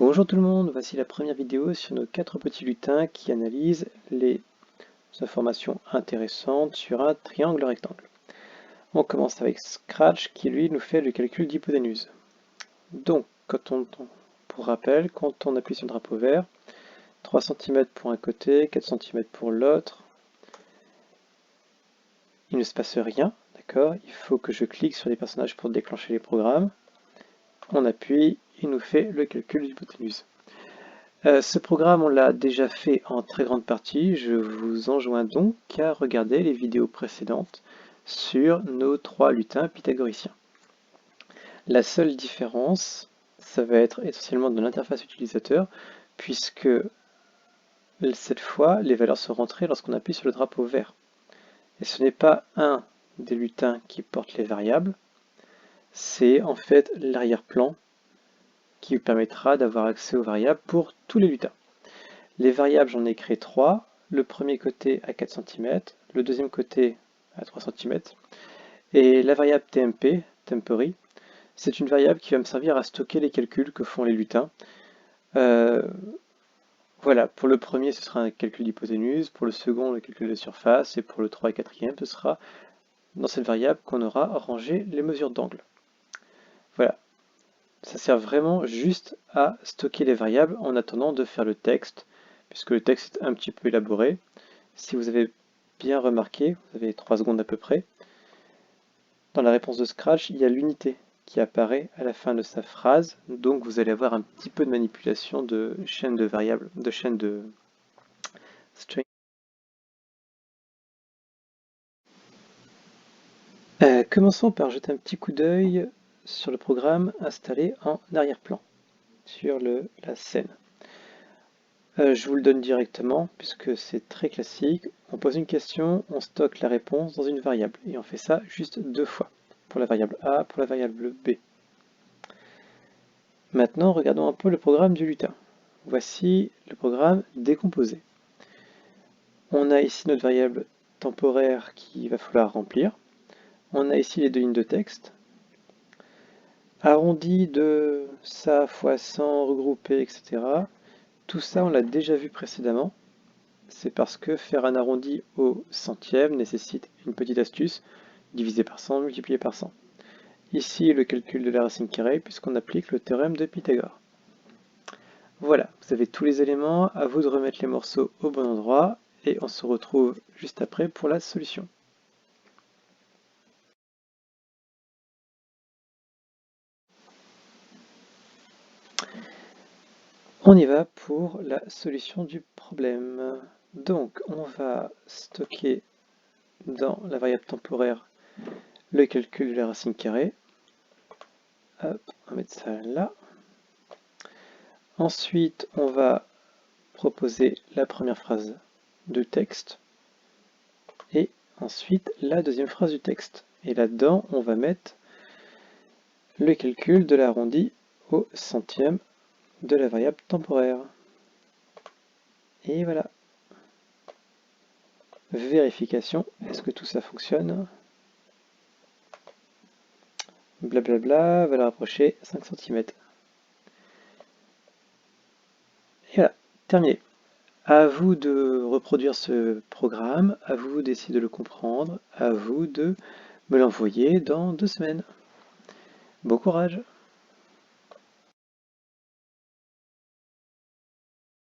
Bonjour tout le monde, voici la première vidéo sur nos 4 petits lutins qui analysent les informations intéressantes sur un triangle rectangle. On commence avec Scratch qui lui nous fait le calcul d'hypoténuse. Donc, pour rappel, quand on appuie sur le drapeau vert, 3 cm pour un côté, 4 cm pour l'autre, il ne se passe rien, d'accord? Il faut que je clique sur les personnages pour déclencher les programmes. On appuie, il nous fait le calcul d'hypoténuse. Ce programme, on l'a déjà fait en très grande partie. Je vous enjoins donc à regarder les vidéos précédentes sur nos 3 lutins pythagoriciens. La seule différence, ça va être essentiellement de l'interface utilisateur, puisque cette fois, les valeurs sont rentrées lorsqu'on appuie sur le drapeau vert. Et ce n'est pas un des lutins qui porte les variables, c'est en fait l'arrière-plan qui permettra d'avoir accès aux variables pour tous les lutins. Les variables, j'en ai créé 3. Le premier côté à 4 cm, le deuxième côté à 3 cm. Et la variable TMP, temporary, c'est une variable qui va me servir à stocker les calculs que font les lutins. Voilà, pour le premier, ce sera un calcul d'hypoténuse, pour le second, le calcul de surface, et pour le 3 et 4e, ce sera dans cette variable qu'on aura rangé les mesures d'angle. Voilà, ça sert vraiment juste à stocker les variables en attendant de faire le texte, puisque le texte est un petit peu élaboré. Si vous avez bien remarqué, vous avez 3 secondes à peu près, dans la réponse de Scratch, il y a l'unité qui apparaît à la fin de sa phrase, donc vous allez avoir un petit peu de manipulation de chaîne de variables, de chaîne de string. Commençons par jeter un petit coup d'œil sur le programme installé en arrière-plan, sur la scène. Je vous le donne directement, puisque c'est très classique. On pose une question, on stocke la réponse dans une variable, et on fait ça juste 2 fois, pour la variable A, pour la variable B. Maintenant, regardons un peu le programme du lutin. Voici le programme décomposé. On a ici notre variable temporaire qu'il va falloir remplir. On a ici les 2 lignes de texte. Arrondi de ça fois 100, regroupé, etc. Tout ça, on l'a déjà vu précédemment. C'est parce que faire un arrondi au centième nécessite une petite astuce, diviser par 100, multiplier par 100. Ici, le calcul de la racine carrée, puisqu'on applique le théorème de Pythagore. Voilà, vous avez tous les éléments, à vous de remettre les morceaux au bon endroit, et on se retrouve juste après pour la solution. On y va pour la solution du problème. Donc, on va stocker dans la variable temporaire le calcul de la racine carrée. Hop, on va mettre ça là. Ensuite, on va proposer la première phrase de texte et ensuite la deuxième phrase du texte. Et là-dedans, on va mettre le calcul de l'arrondi au centième de la variable temporaire. Et voilà. Vérification, est-ce que tout ça fonctionne? Blablabla, valeur approchée, 5 cm. Et voilà, terminé. À vous de reproduire ce programme, à vous d'essayer de le comprendre, à vous de me l'envoyer dans 2 semaines. Bon courage!